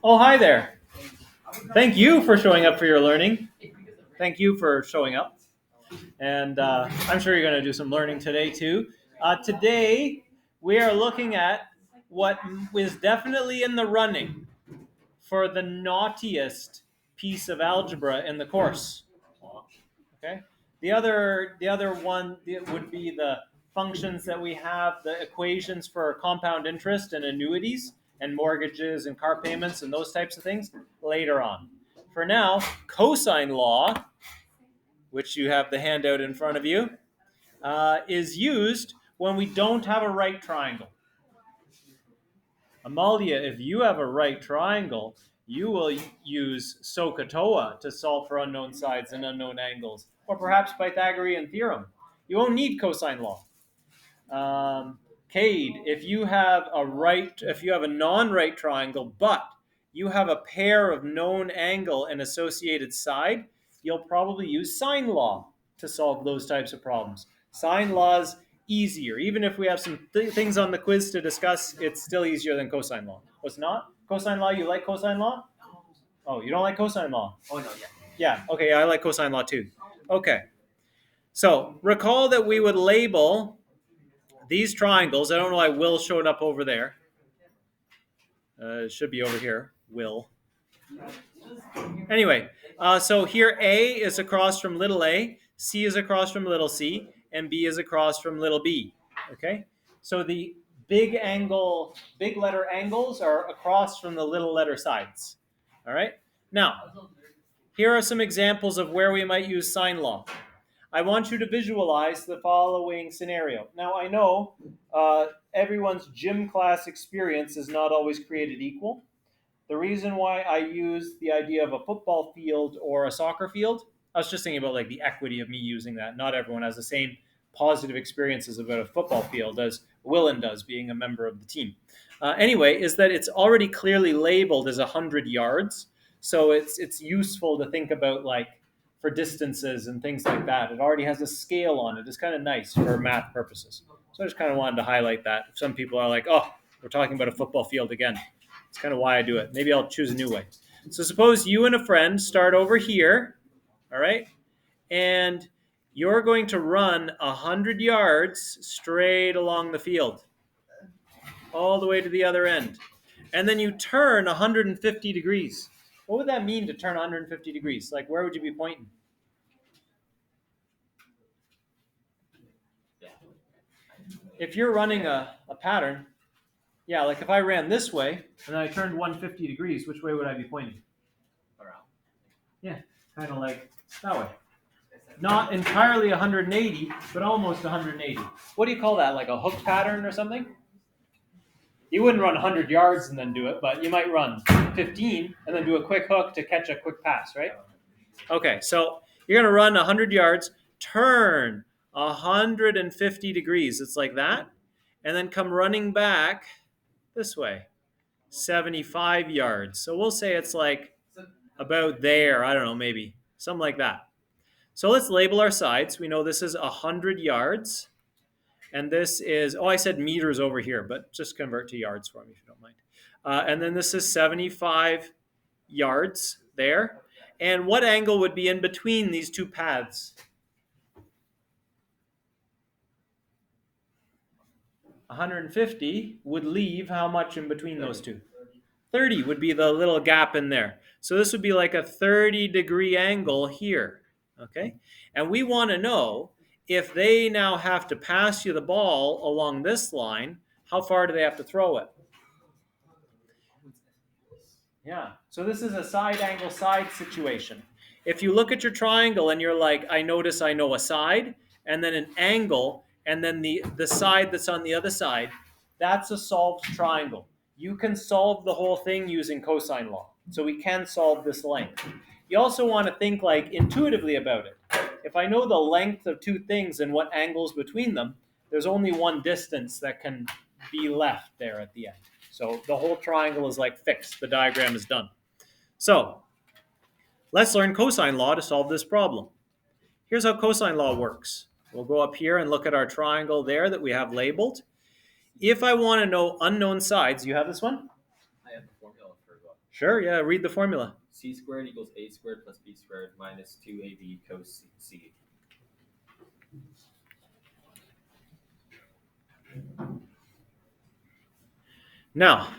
Oh, hi there. Thank you for showing up for your learning. Thank you for showing up. And I'm sure you're going to do some learning today, too. Today, we are looking at what is definitely in the running for the naughtiest piece of algebra in the course. Okay. The other one would be the functions that we have, the equations for compound interest and annuities and mortgages and car payments and those types of things later on. For now, cosine law, which you have the handout in front of you, is used when we don't have a right triangle. Amalia, if you have a right triangle, you will use SOHCAHTOA to solve for unknown sides and unknown angles, or perhaps Pythagorean theorem. You won't need cosine law. Cade, if you have a non-right triangle, but you have a pair of known angle and associated side, you'll probably use sine law to solve those types of problems. Sine law is easier. Even if we have some things on the quiz to discuss, it's still easier than cosine law. What's not? Cosine law, you like cosine law? Oh, you don't like cosine law? Oh, no, yeah. Yeah, okay, I like cosine law too. Okay, so recall that we would label these triangles. I don't know why Will showed up over there. It should be over here, Will. Anyway, so here A is across from little a, C is across from little c, and B is across from little b. Okay? So the big letter angles are across from the little letter sides. All right? Now, here are some examples of where we might use sine law. I want you to visualize the following scenario. Now, I know everyone's gym class experience is not always created equal. The reason why I use the idea of a football field or a soccer field, I was just thinking about like the equity of me using that. Not everyone has the same positive experiences about a football field as Willen does, being a member of the team. Anyway, is that it's already clearly labeled as 100 yards, so it's useful to think about like for distances and things like that. It already has a scale on it. It's kind of nice for math purposes. So I just kind of wanted to highlight that. Some people are like, oh, we're talking about a football field again. It's kind of why I do it. Maybe I'll choose a new way. So suppose you and a friend start over here, all right? And you're going to run 100 yards straight along the field, all the way to the other end. And then you turn 150 degrees. What would that mean to turn 150 degrees? Like, where would you be pointing? If you're running a pattern, yeah, like if I ran this way and I turned 150 degrees, which way would I be pointing? Around. Yeah, kind of like that way. Not entirely 180, but almost 180. What do you call that? Like a hook pattern or something? You wouldn't run 100 yards and then do it, but you might run 15 and then do a quick hook to catch a quick pass, right? Okay, so you're going to run 100 yards, turn 150 degrees. It's like that. And then come running back this way, 75 yards. So we'll say it's like about there. I don't know, maybe something like that. So let's label our sides. We know this is 100 yards. And this is, I said meters over here, but just convert to yards for me if you don't mind. And then this is 75 yards there. And what angle would be in between these two paths? 150 would leave how much in between those two? 30 would be the little gap in there. So this would be like a 30-degree angle here, okay? And we want to know if they now have to pass you the ball along this line, how far do they have to throw it? Yeah, so this is a side angle side situation. If you look at your triangle and you're like, I notice I know a side, and then an angle, and then the side that's on the other side, that's a solved triangle. You can solve the whole thing using cosine law. So we can solve this length. You also want to think like intuitively about it. If I know the length of two things and what angles between them, there's only one distance that can be left there at the end. So the whole triangle is like fixed. The diagram is done. So let's learn cosine law to solve this problem. Here's how cosine law works. We'll go up here and look at our triangle there that we have labeled. If I want to know unknown sides, you have this one? I have the formula for what? Sure, yeah, read the formula. C squared equals A squared plus B squared minus 2AB cos C. Now,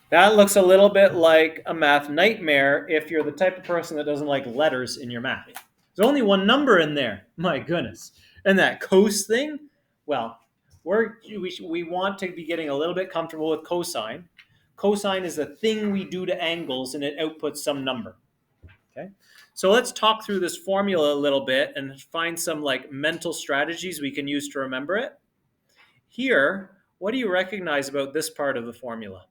that looks a little bit like a math nightmare if you're the type of person that doesn't like letters in your math. There's only one number in there. My goodness. And that cos thing, well, we want to be getting a little bit comfortable with cosine. Cosine is a thing we do to angles and it outputs some number. Okay? So let's talk through this formula a little bit and find some like mental strategies we can use to remember it. Here, what do you recognize about this part of the formula?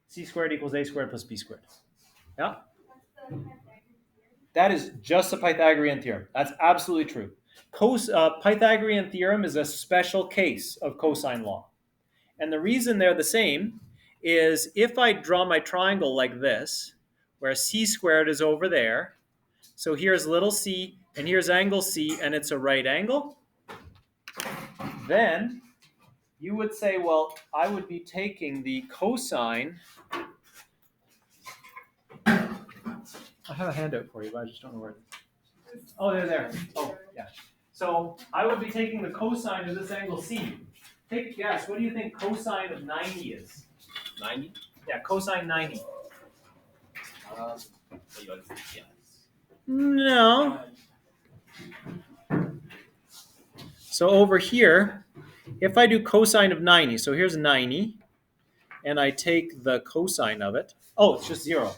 C squared equals A squared plus B squared. Yeah? That is just a Pythagorean theorem. That's absolutely true. Pythagorean theorem is a special case of cosine law. And the reason they're the same is if I draw my triangle like this, where C squared is over there, so here's little c, and here's angle C, and it's a right angle, then you would say, well, I would be taking the cosine. I have a handout for you, but I just don't know where it is. Oh, they're there. Oh, yeah. So I would be taking the cosine of this angle C. Take a guess. What do you think cosine of 90 is? 90? Yeah, cosine 90. Yes. No. So over here, if I do cosine of 90, so here's 90, and I take the cosine of it. Oh, it's just 0.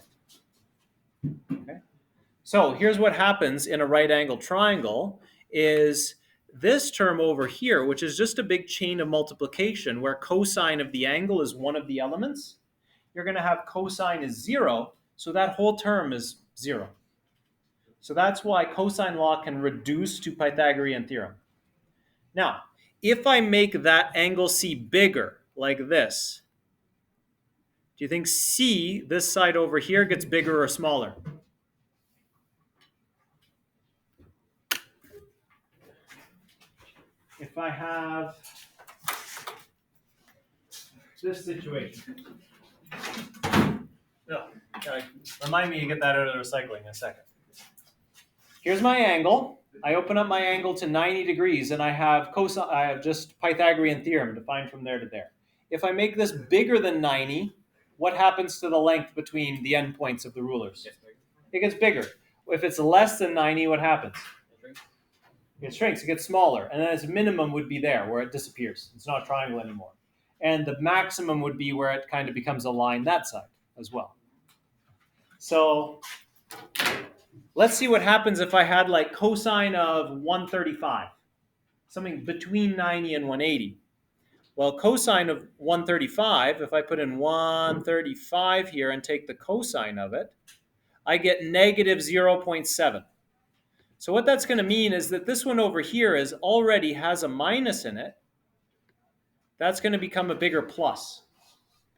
Okay. So here's what happens in a right angle triangle is this term over here, which is just a big chain of multiplication where cosine of the angle is one of the elements, you're going to have cosine is 0, so that whole term is 0. So that's why cosine law can reduce to Pythagorean theorem. Now, if I make that angle C bigger, like this, do you think C, this side over here, gets bigger or smaller? If I have this situation. No, remind me to get that out of the recycling in a second. Here's my angle. I open up my angle to 90 degrees, and I have just Pythagorean theorem defined from there to there. If I make this bigger than 90, what happens to the length between the endpoints of the rulers? It gets bigger. If it's less than 90, what happens? It shrinks. It gets smaller, and then its minimum would be there, where it disappears. It's not a triangle anymore. And the maximum would be where it kind of becomes a line that side as well. So let's see what happens if I had like cosine of 135, something between 90 and 180. Well, cosine of 135, if I put in 135 here and take the cosine of it, I get negative 0.7. So what that's going to mean is that this one over here already has a minus in it. That's going to become a bigger plus.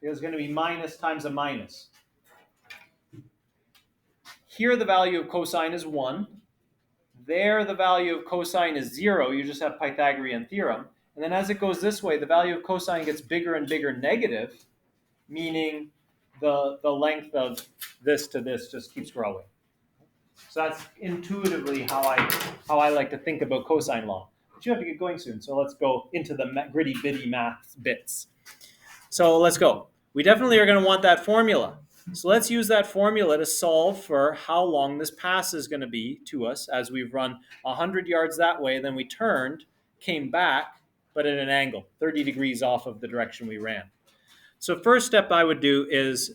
Because it's going to be minus times a minus. Here the value of cosine is 1. There the value of cosine is 0. You just have Pythagorean theorem. And then as it goes this way, the value of cosine gets bigger and bigger negative, meaning the length of this to this just keeps growing. So that's intuitively how I like to think about cosine law. But you have to get going soon, so let's go into the gritty bitty math bits. So let's go. We definitely are going to want that formula. So let's use that formula to solve for how long this pass is going to be to us as we've run 100 yards that way, then we turned, came back, but at an angle, 30 degrees off of the direction we ran. So first step I would do is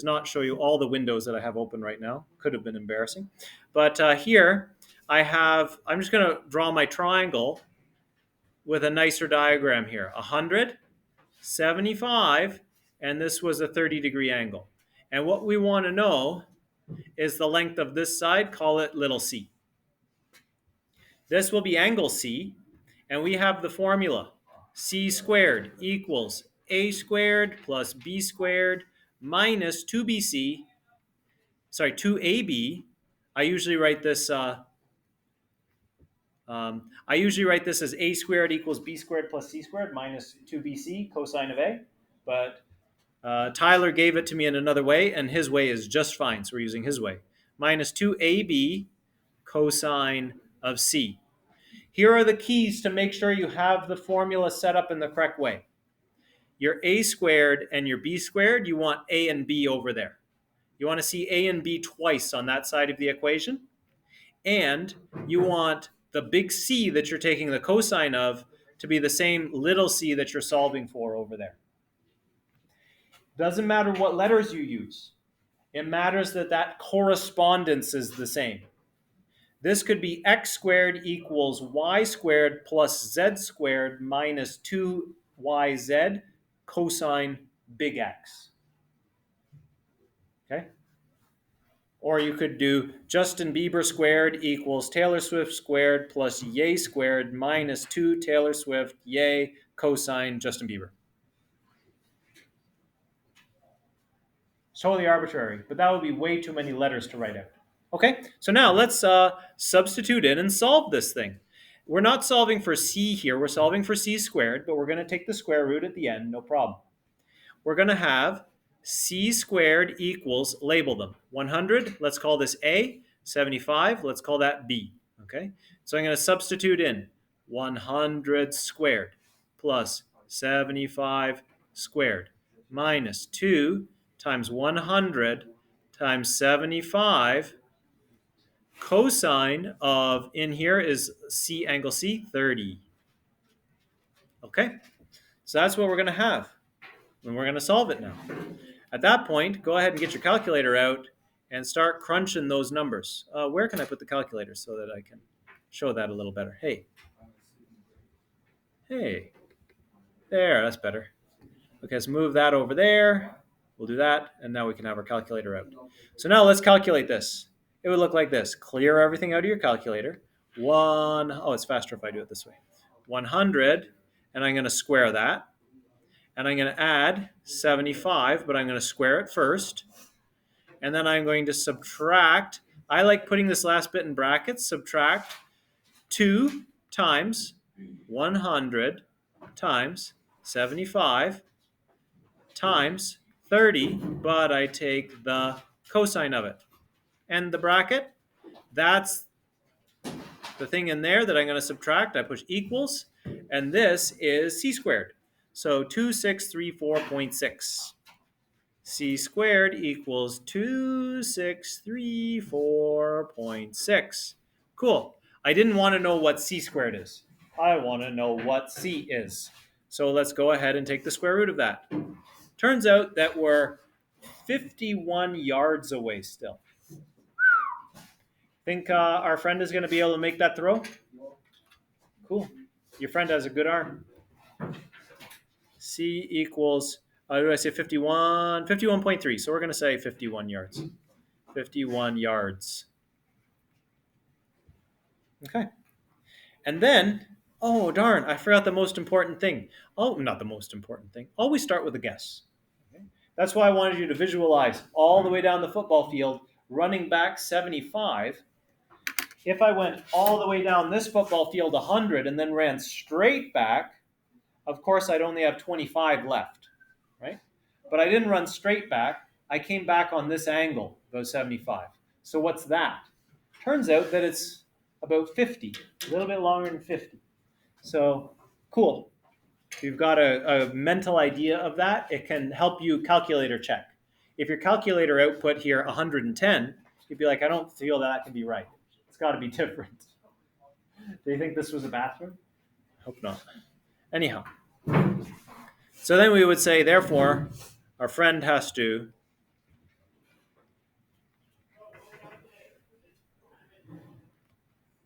not show you all the windows that I have open right now. Could have been embarrassing. But here I'm just going to draw my triangle with a nicer diagram here. 100, 75, and this was a 30-degree angle. And what we want to know is the length of this side, call it little c. This will be angle C, and we have the formula. C squared equals A squared plus B squared minus 2AB. I usually write this as A squared equals B squared plus C squared minus 2BC, cosine of A. But Tyler gave it to me in another way, and his way is just fine, so we're using his way. Minus 2ab cosine of c. Here are the keys to make sure you have the formula set up in the correct way. Your a squared and your b squared, you want a and b over there. You want to see a and b twice on that side of the equation. And you want the big C that you're taking the cosine of to be the same little c that you're solving for over there. Doesn't matter what letters you use. It matters that that correspondence is the same. This could be x squared equals y squared plus z squared minus 2yz cosine big X. Okay? Or you could do Justin Bieber squared equals Taylor Swift squared plus yay squared minus 2 Taylor Swift yay cosine Justin Bieber. It's totally arbitrary, but that would be way too many letters to write out. Okay, so now let's substitute in and solve this thing. We're not solving for c here, we're solving for c squared, but we're going to take the square root at the end, no problem. We're going to have c squared equals, label them, 100, let's call this a, 75, let's call that b. Okay, so I'm going to substitute in 100 squared plus 75 squared minus 2 times 100 times 75 cosine of, in here is c angle c, 30. Okay, so that's what we're going to have. And we're going to solve it now. At that point, go ahead and get your calculator out and start crunching those numbers. Where can I put the calculator so that I can show that a little better? Hey, there, that's better. Okay, let's move that over there. We'll do that, and now we can have our calculator out. So now let's calculate this. It would look like this. Clear everything out of your calculator. It's faster if I do it this way. 100, and I'm going to square that. And I'm going to add 75, but I'm going to square it first. And then I'm going to subtract. I like putting this last bit in brackets. Subtract 2 times 100 times 75 times 30, but I take the cosine of it. And the bracket, that's the thing in there that I'm going to subtract. I push equals, and this is c squared. So 2634.6. C squared equals 2634.6. Cool. I didn't want to know what c squared is. I want to know what c is. So let's go ahead and take the square root of that. Turns out that we're 51 yards away still. Think our friend is going to be able to make that throw? Cool. Your friend has a good arm. C equals, what did I say, 51? 51.3. So we're going to say 51 yards. 51 yards. Okay. And then, oh, darn, I forgot the most important thing. Oh, not the most important thing. Always start with a guess. Okay? That's why I wanted you to visualize all the way down the football field, running back 75. If I went all the way down this football field 100 and then ran straight back, of course, I'd only have 25 left, right? But I didn't run straight back. I came back on this angle, about 75. So what's that? Turns out that it's about 50, a little bit longer than 50. So cool. If you've got a mental idea of that, it can help you calculator check. If your calculator output here 110, you'd be like, I don't feel that can be right. It's got to be different. Do you think this was a bathroom? Hope not. Anyhow, so then we would say, therefore, our friend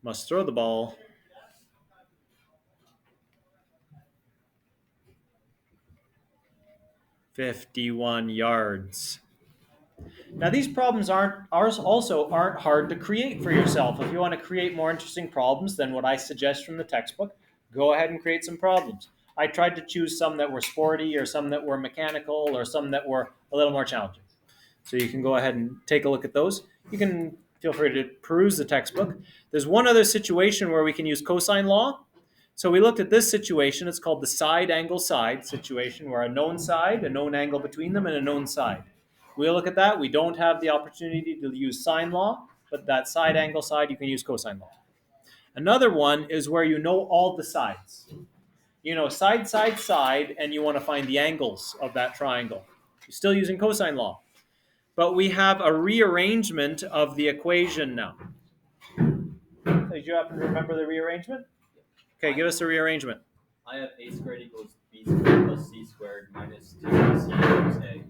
must throw the ball 51 yards. Now these problems aren't hard to create for yourself. If you want to create more interesting problems than what I suggest from the textbook, go ahead and create some problems. I tried to choose some that were sporty or some that were mechanical or some that were a little more challenging. So you can go ahead and take a look at those. You can feel free to peruse the textbook. There's one other situation where we can use cosine law. So we looked at this situation. It's called the side angle side situation, where a known side, a known angle between them, and a known side. We look at that. We don't have the opportunity to use sine law, but that side angle side, you can use cosine law. Another one is where you know all the sides. You know side, side, side, and you want to find the angles of that triangle. You're still using cosine law. But we have a rearrangement of the equation now. Did you happen to remember the rearrangement? Okay, give us the rearrangement. I have a squared equals b squared plus c squared minus 2ac equals a.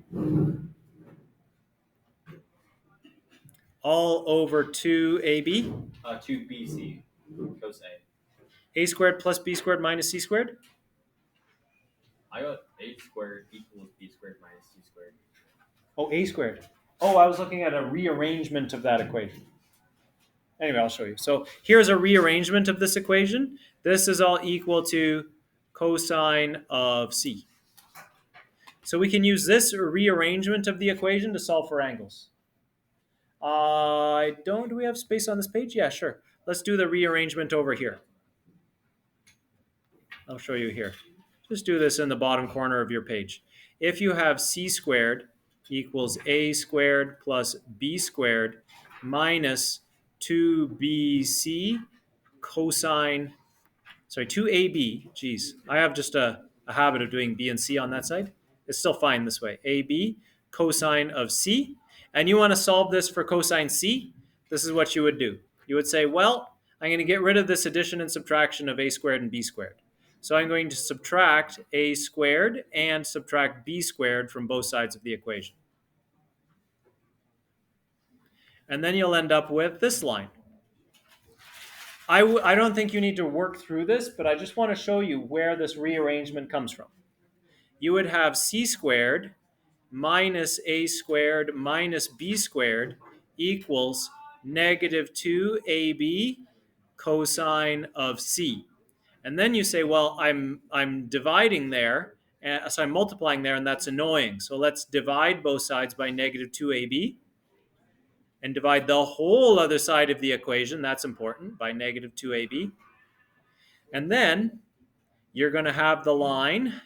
All over 2ab. 2bc cos a. A squared plus b squared minus c squared. I got a squared equals b squared minus c squared. Oh, a squared. Oh, I was looking at a rearrangement of that equation. Anyway, I'll show you. So here's a rearrangement of this equation. This is all equal to cosine of c. So we can use this rearrangement of the equation to solve for angles. Do we have space on this page? Yeah, sure. Let's do the rearrangement over here. I'll show you here. Just do this in the bottom corner of your page. If you have c squared equals a squared plus b squared minus 2bc cosine, 2ab, geez, I have just a habit of doing b and c on that side. It's still fine this way. ab cosine of c. And you want to solve this for cosine c. This is what you would do. You would say, well, I'm going to get rid of this addition and subtraction of a squared and b squared. So I'm going to subtract a squared and subtract b squared from both sides of the equation. And then you'll end up with this line. I don't think you need to work through this, but I just want to show you where this rearrangement comes from. You would have c squared minus a squared minus b squared equals negative 2ab cosine of c. And then you say, well, I'm dividing there, so I'm multiplying there, and that's annoying. So let's divide both sides by negative 2ab and divide the whole other side of the equation, that's important, by negative 2ab. And then you're going to have the line,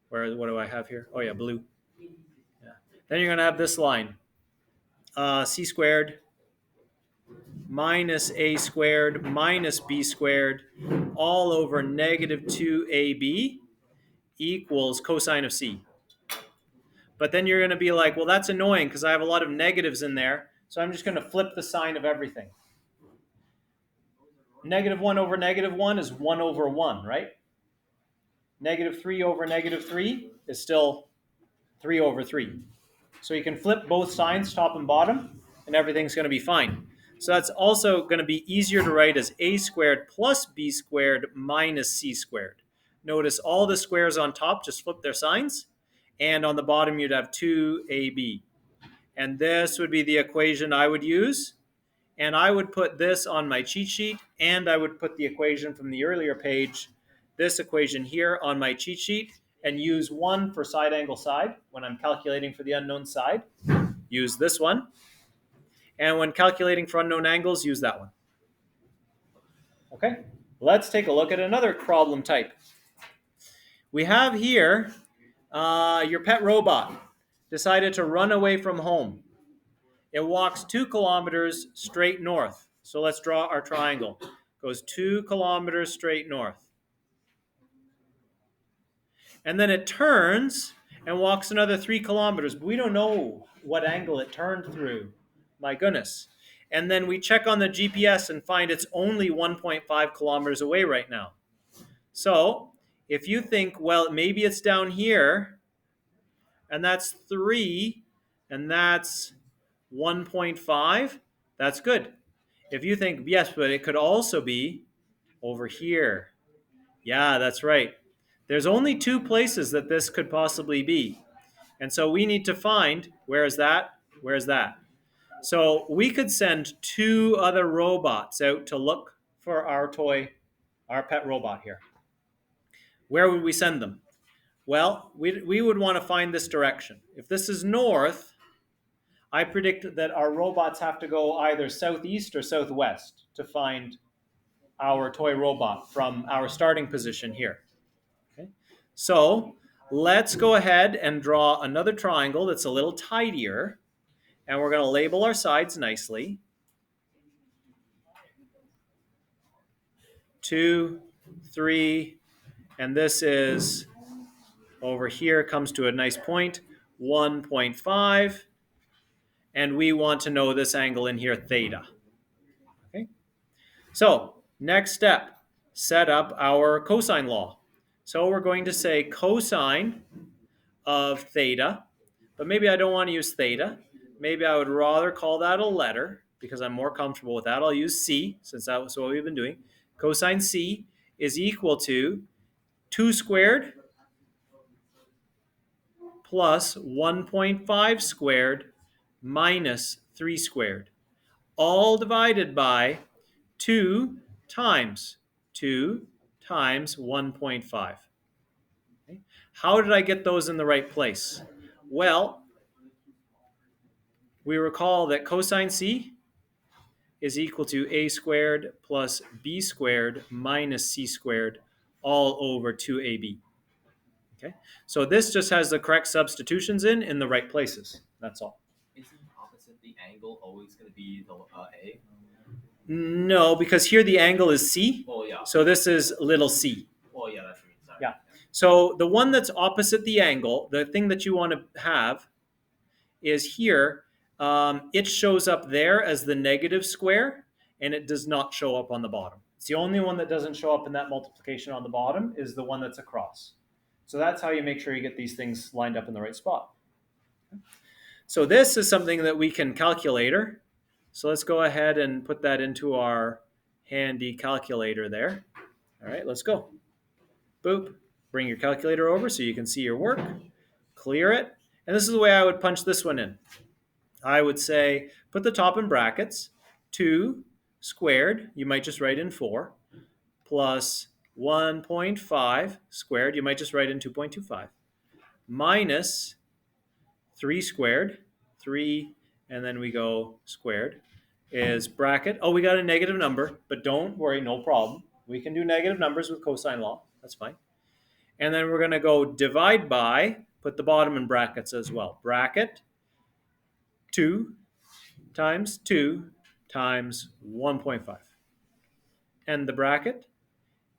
what do I have here? Oh yeah, blue. Yeah. Then you're going to have this line, c squared minus a squared minus b squared all over negative 2ab equals cosine of c. But then you're going to be like, well, that's annoying because I have a lot of negatives in there, so I'm just going to flip the sign of everything. Negative 1 over negative 1 is 1 over 1, right? Negative 3 over negative 3 is still 3 over 3. So you can flip both signs, top and bottom, and everything's going to be fine. So that's also going to be easier to write as a squared plus b squared minus c squared. Notice all the squares on top just flip their signs, and on the bottom you'd have 2ab. And this would be the equation I would use, and I would put this on my cheat sheet, and I would put the equation from the earlier page, this equation here, on my cheat sheet, and use 1 for side angle side when I'm calculating for the unknown side. Use this one. And when calculating for unknown angles, use that one. Okay, let's take a look at another problem type. We have here your pet robot decided to run away from home. It walks 2 kilometers straight north. So let's draw our triangle. Goes 2 kilometers straight north. And then it turns and walks another 3 kilometers. But we don't know what angle it turned through. My goodness. And then we check on the GPS and find it's only 1.5 kilometers away right now. So if you think, well, maybe it's down here, and that's 3, and that's 1.5, that's good. If you think, yes, but it could also be over here. Yeah, that's right. There's only 2 places that this could possibly be. And so we need to find, where is that? Where is that? So we could send 2 other robots out to look for our pet robot here. Where would we send them? Well, we would want to find this direction. If this is north, I predict that our robots have to go either southeast or southwest to find our toy robot from our starting position here. Okay? So let's go ahead and draw another triangle that's a little tidier. And we're going to label our sides nicely. 2, 3, and this is over here, comes to a nice point, 1.5. And we want to know this angle in here, theta. Okay? So next step, set up our cosine law. So we're going to say cosine of theta, but maybe I don't want to use theta. Maybe I would rather call that a letter because I'm more comfortable with that. I'll use C since that was what we've been doing. Cosine C is equal to 2 squared plus 1.5 squared minus 3 squared, all divided by 2 times 2 times 1.5. Okay. How did I get those in the right place? Well, we recall that cosine C is equal to a squared plus b squared minus c squared all over 2ab. Okay, so this just has the correct substitutions in the right places. That's all. Isn't opposite the angle always going to be the A? No, because here the angle is c. Oh, yeah. So this is little c. Oh, yeah, that's what I mean. Sorry. Yeah. So the one that's opposite the angle, the thing that you want to have is here. It shows up there as the negative square, and it does not show up on the bottom. It's the only one that doesn't show up in that multiplication on the bottom is the one that's across. So that's how you make sure you get these things lined up in the right spot. So this is something that we can calculator. So let's go ahead and put that into our handy calculator there. All right, let's go. Boop. Bring your calculator over so you can see your work. Clear it. And this is the way I would punch this one in. I would say put the top in brackets. 2 squared, you might just write in 4, plus 1.5 squared, you might just write in 2.25, minus 3 squared, 3, and then we go squared, is bracket. Oh, we got a negative number, but don't worry, no problem. We can do negative numbers with cosine law. That's fine. And then we're going to go divide by, put the bottom in brackets as well. Bracket 2 times 2 times 1.5. And the bracket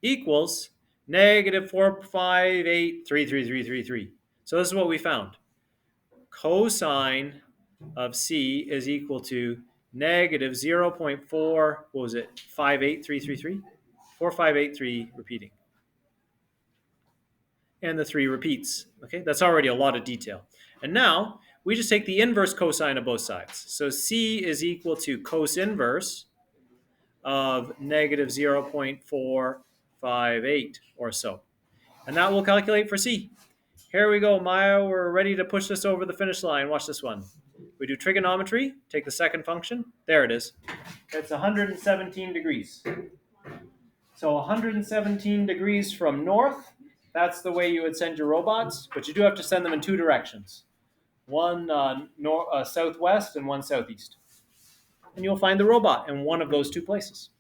equals negative 4583333. So this is what we found. Cosine of C is equal to negative 0.4, what was it, 58333? 4583 repeating. And the 3 repeats. Okay, that's already a lot of detail. And now we just take the inverse cosine of both sides. So C is equal to cos inverse of negative 0.458 or so. And that will calculate for C. Here we go, Maya. We're ready to push this over the finish line. Watch this one. We do trigonometry, take the second function. There it is. It's 117 degrees. So 117 degrees from north, that's the way you would send your robots, but you do have to send them in 2 directions. One southwest and one southeast. And you'll find the robot in one of those 2 places.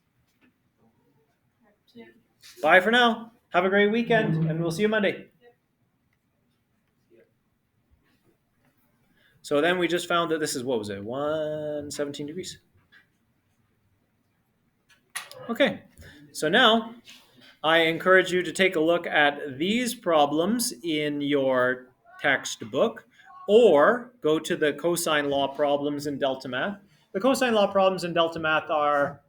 Bye for now. Have a great weekend, and we'll see you Monday. So then we just found that this is, what was it, 117 degrees. Okay, so now I encourage you to take a look at these problems in your textbook or go to the cosine law problems in Delta Math. The cosine law problems in Delta Math are,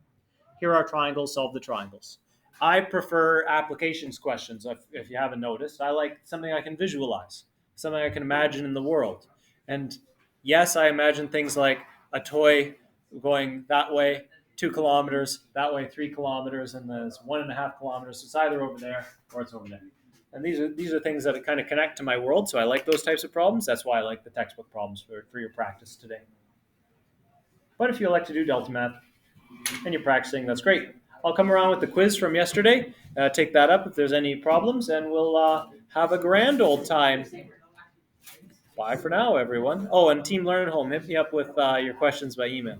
here are triangles, solve the triangles. I prefer applications questions, if you haven't noticed. I like something I can visualize, something I can imagine in the world. And yes, I imagine things like a toy going that way 2 kilometers, that way 3 kilometers, and there's 1.5 kilometers. It's either over there or it's over there. And these are things that kind of connect to my world, so I like those types of problems. That's why I like the textbook problems for your practice today. But if you like to do Delta Math and you're practicing, that's great. I'll come around with the quiz from yesterday, take that up if there's any problems, and we'll have a grand old time. Bye for now, everyone. Oh, and Team Learn at Home, hit me up with your questions by email.